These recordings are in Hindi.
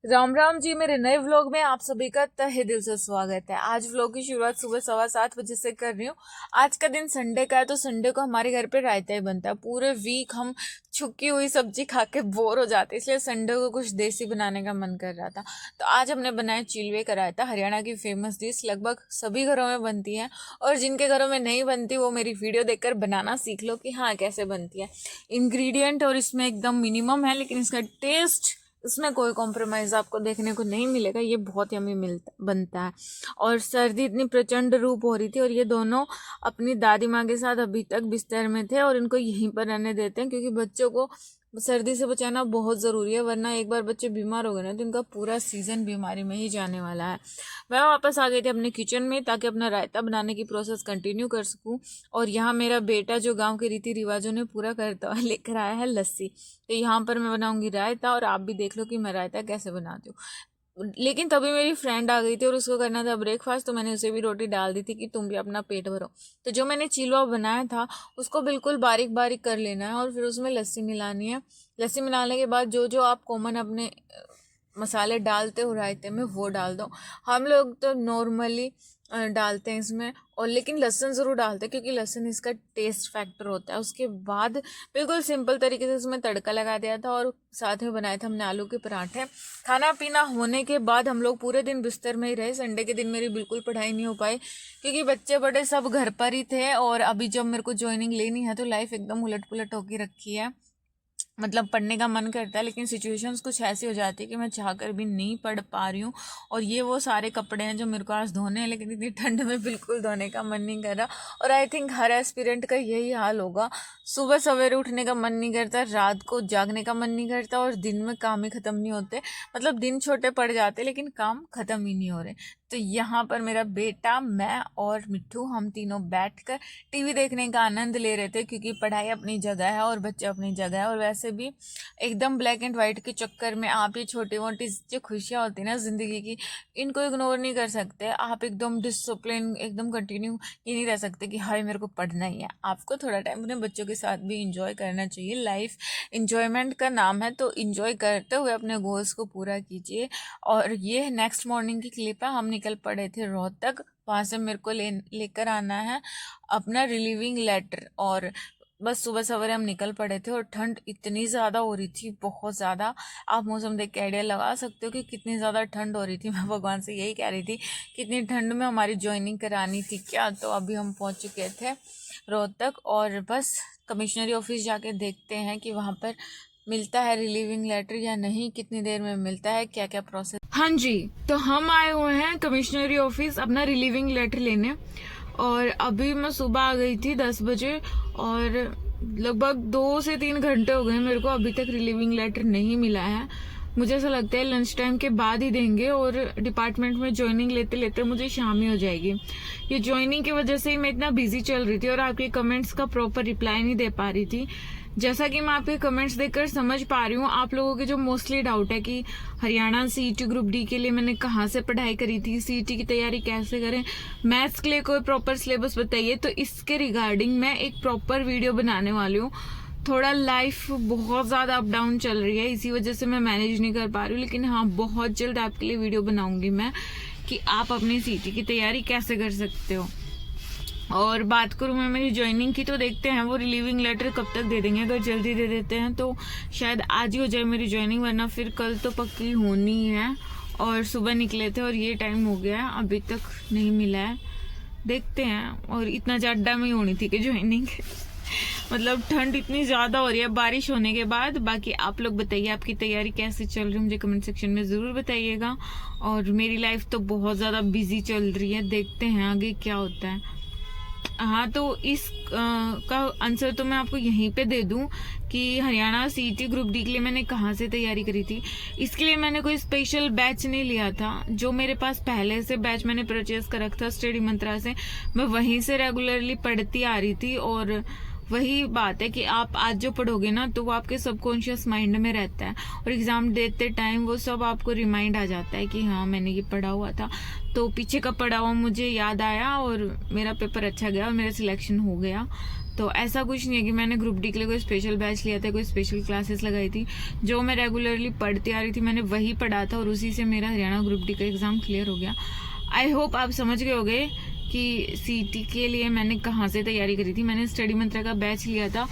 राम राम जी। मेरे नए व्लॉग में आप सभी का तहे दिल से स्वागत है। आज व्लॉग की शुरुआत सुबह 7:15 से कर रही हूँ। आज का दिन संडे का है, तो संडे को हमारे घर पे रायता ही बनता है। पूरे वीक हम छुकी हुई सब्जी खा के बोर हो जाते, इसलिए संडे को कुछ देसी बनाने का मन कर रहा था। तो आज हमने बनाया चिलवे का रायता, हरियाणा की फेमस डिश, लगभग सभी घरों में बनती है। और जिनके घरों में नहीं बनती वो मेरी वीडियो देखकर बनाना सीख लो कि हाँ कैसे बनती है। इंग्रेडिएंट और इसमें एकदम मिनिमम है, लेकिन इसका टेस्ट, इसमें कोई कॉम्प्रोमाइज़ आपको देखने को नहीं मिलेगा। ये बहुत यम्मी बनता है। और सर्दी इतनी प्रचंड रूप हो रही थी, और ये दोनों अपनी दादी माँ के साथ अभी तक बिस्तर में थे, और इनको यहीं पर रहने देते हैं, क्योंकि बच्चों को सर्दी से बचाना बहुत ज़रूरी है। वरना एक बार बच्चे बीमार हो गए ना तो इनका पूरा सीज़न बीमारी में ही जाने वाला है। मैं वापस आ गई थी अपने किचन में, ताकि अपना रायता बनाने की प्रोसेस कंटिन्यू कर सकूं। और यहाँ मेरा बेटा जो गांव के रीति रिवाजों ने पूरा करता हुआ लेकर आया है लस्सी। तो यहाँ पर मैं बनाऊंगी रायता, और आप भी देख लो कि मैं रायता कैसे बनाती हूँ। लेकिन तभी मेरी फ्रेंड आ गई थी और उसको करना था ब्रेकफास्ट, तो मैंने उसे भी रोटी डाल दी थी कि तुम भी अपना पेट भरो। तो जो मैंने चिलवा बनाया था उसको बिल्कुल बारीक बारीक कर लेना है, और फिर उसमें लस्सी मिलानी है। लस्सी मिलाने के बाद जो जो आप कॉमन अपने मसाले डालते हो रायते में वो डाल दो। हम लोग तो नॉर्मली डालते हैं इसमें, और लेकिन लहसुन ज़रूर डालते हैं, क्योंकि लहसुन इसका टेस्ट फैक्टर होता है। उसके बाद बिल्कुल सिंपल तरीके से उसमें तड़का लगा दिया था, और साथ में बनाए थे हमने आलू के पराठे। खाना पीना होने के बाद हम लोग पूरे दिन बिस्तर में ही रहे। संडे के दिन मेरी बिल्कुल पढ़ाई नहीं हो पाई, क्योंकि बच्चे बड़े सब घर पर ही थे। और अभी जब मेरे को ज्वाइनिंग लेनी है तो लाइफ एकदम उलट पुलट होके रखी है। मतलब पढ़ने का मन करता है, लेकिन सिचुएशंस कुछ ऐसी हो जाती है कि मैं चाहकर भी नहीं पढ़ पा रही हूँ। और ये वो सारे कपड़े हैं जो मेरे को आज धोने हैं, लेकिन इतनी ठंड में बिल्कुल धोने का मन नहीं कर रहा। और आई थिंक हर एस्पिरेंट का यही हाल होगा। सुबह सवेरे उठने का मन नहीं करता, रात को जागने का मन नहीं करता, और दिन में काम ही ख़त्म नहीं होते। मतलब दिन छोटे पड़ जाते लेकिन काम ख़त्म ही नहीं हो रहे। तो यहाँ पर मेरा बेटा, मैं और मिट्ठू, हम तीनों बैठकर टीवी देखने का आनंद ले रहे थे, क्योंकि पढ़ाई अपनी जगह है और बच्चे अपनी जगह है। और वैसे भी एकदम ब्लैक एंड वाइट के चक्कर में आप ये छोटी मोटी जो खुशियाँ होती हैं ना ज़िंदगी की, इनको इग्नोर नहीं कर सकते। आप एकदम डिसिप्लिन, एकदम कंटिन्यू ये नहीं रह सकते कि हाय मेरे को पढ़ना ही है। आपको थोड़ा टाइम अपने बच्चों के साथ भी इंजॉय करना चाहिए। लाइफ इंजॉयमेंट का नाम है, तो इंजॉय करते हुए अपने गोल्स को पूरा कीजिए। और ये नेक्स्ट मॉर्निंग की क्लिप है। हम निकल पड़े थे रोहतक, वहाँ से मेरे को लेकर आना है अपना रिलीविंग लेटर। और बस सुबह सवेरे हम निकल पड़े थे, और ठंड इतनी ज़्यादा हो रही थी, बहुत ज़्यादा। आप मौसम देख के आइडिया लगा सकते हो कि कितनी ज़्यादा ठंड हो रही थी। मैं भगवान से यही कह रही थी कि इतनी ठंड में हमारी ज्वाइनिंग करानी थी क्या। तो अभी हम पहुंच चुके थे रोहतक, और बस कमिश्नरी ऑफिस जाके देखते हैं कि वहाँ पर मिलता है रिलीविंग लेटर या नहीं, कितनी देर में मिलता है, क्या क्या प्रोसेस। हाँ जी, तो हम आए हुए हैं कमिश्नरी ऑफिस अपना रिलीविंग लेटर लेने। और अभी मैं सुबह आ गई थी 10 बजे, और लगभग 2 से 3 घंटे हो गए मेरे को, अभी तक रिलीविंग लेटर नहीं मिला है। मुझे ऐसा लगता है लंच टाइम के बाद ही देंगे, और डिपार्टमेंट में ज्वाइनिंग लेते लेते मुझे शाम ही हो जाएगी। ये ज्वाइनिंग की वजह से ही मैं इतना बिजी चल रही थी, और आपके कमेंट्स का प्रॉपर रिप्लाई नहीं दे पा रही थी। जैसा कि मैं आपके कमेंट्स देखकर समझ पा रही हूँ, आप लोगों के जो मोस्टली डाउट है कि हरियाणा सीईटी ग्रुप डी के लिए मैंने कहाँ से पढ़ाई करी थी, सीईटी की तैयारी कैसे करें, मैथ्स के लिए कोई प्रॉपर सिलेबस बताइए। तो इसके रिगार्डिंग मैं एक प्रॉपर वीडियो बनाने वाली हूँ। थोड़ा लाइफ बहुत ज़्यादा अप डाउन चल रही है, इसी वजह से मैं मैनेज नहीं कर पा रही हूँ। लेकिन हाँ, बहुत जल्द आपके लिए वीडियो बनाऊंगी मैं कि आप अपनी सीईटी की तैयारी कैसे कर सकते हो। और बात करूँ मैं मेरी ज्वाइनिंग की, तो देखते हैं वो रिलीविंग लेटर कब तक दे देंगे। अगर जल्दी दे देते हैं तो शायद आज ही हो जाए मेरी ज्वाइनिंग, वरना फिर कल तो पक्की होनी है। और सुबह निकले थे और ये टाइम हो गया, अभी तक नहीं मिला है। देखते हैं। और इतना ज़्यादा में ही होनी थी कि ज्वाइनिंग मतलब ठंड इतनी ज़्यादा हो रही है बारिश होने के बाद। बाकी आप लोग बताइए आपकी तैयारी कैसे चल रही है, मुझे कमेंट सेक्शन में ज़रूर बताइएगा। और मेरी लाइफ तो बहुत ज़्यादा बिजी चल रही है, देखते हैं आगे क्या होता है। हाँ, तो इस का आंसर तो मैं आपको यहीं पे दे दूं कि हरियाणा सीईटी ग्रुप डी के लिए मैंने कहाँ से तैयारी करी थी। इसके लिए मैंने कोई स्पेशल बैच नहीं लिया था। जो मेरे पास पहले से बैच मैंने परचेज कर रखा था स्टडी मंत्रा से, मैं वहीं से रेगुलरली पढ़ती आ रही थी। और वही बात है कि आप आज जो पढ़ोगे ना, तो वो आपके सबकॉन्शियस माइंड में रहता है, और एग्जाम देते टाइम वो सब आपको रिमाइंड आ जाता है कि हाँ मैंने ये पढ़ा हुआ था। तो पीछे का पढ़ा हुआ मुझे याद आया, और मेरा पेपर अच्छा गया और मेरा सिलेक्शन हो गया। तो ऐसा कुछ नहीं है कि मैंने ग्रुप डी के लिए कोई स्पेशल बैच लिया था, कोई स्पेशल क्लासेस लगाई थी। जो मैं रेगुलरली पढ़ती आ रही थी मैंने वही पढ़ा था और उसी से मेरा हरियाणा ग्रुप डी का एग्ज़ाम क्लियर हो गया। आई होप आप समझ गए होंगे कि सीटी के लिए मैंने कहाँ से तैयारी करी थी। मैंने स्टडी मंत्रा का बैच लिया था,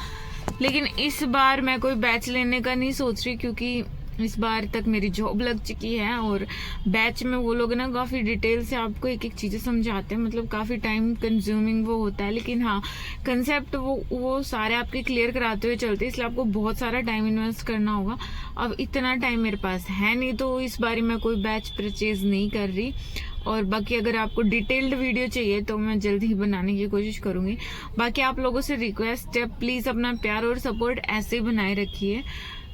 लेकिन इस बार मैं कोई बैच लेने का नहीं सोच रही क्योंकि इस बार तक मेरी जॉब लग चुकी है और बैच में वो लोग ना काफ़ी डिटेल से आपको एक एक चीज़ें समझाते हैं, मतलब काफ़ी टाइम कंज्यूमिंग वो होता है। लेकिन हाँ, कंसेप्ट वो सारे आपके क्लियर कराते हुए चलते हैं, इसलिए आपको बहुत सारा टाइम इन्वेस्ट करना होगा। अब इतना टाइम मेरे पास है नहीं, तो इस बार मैं कोई बैच परचेज नहीं कर रही। और बाकी अगर आपको डिटेल्ड वीडियो चाहिए तो मैं जल्दी ही बनाने की कोशिश करूँगी। बाकी आप लोगों से रिक्वेस्ट है, प्लीज़ अपना प्यार और सपोर्ट ऐसे ही बनाए रखिए।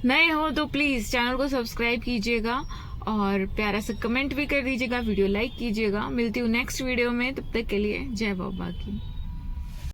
नए हो तो प्लीज़ चैनल को सब्सक्राइब कीजिएगा और प्यारा सा कमेंट भी कर दीजिएगा, वीडियो लाइक कीजिएगा। मिलती हूँ नेक्स्ट वीडियो में, तब तक के लिए जय बाबा की।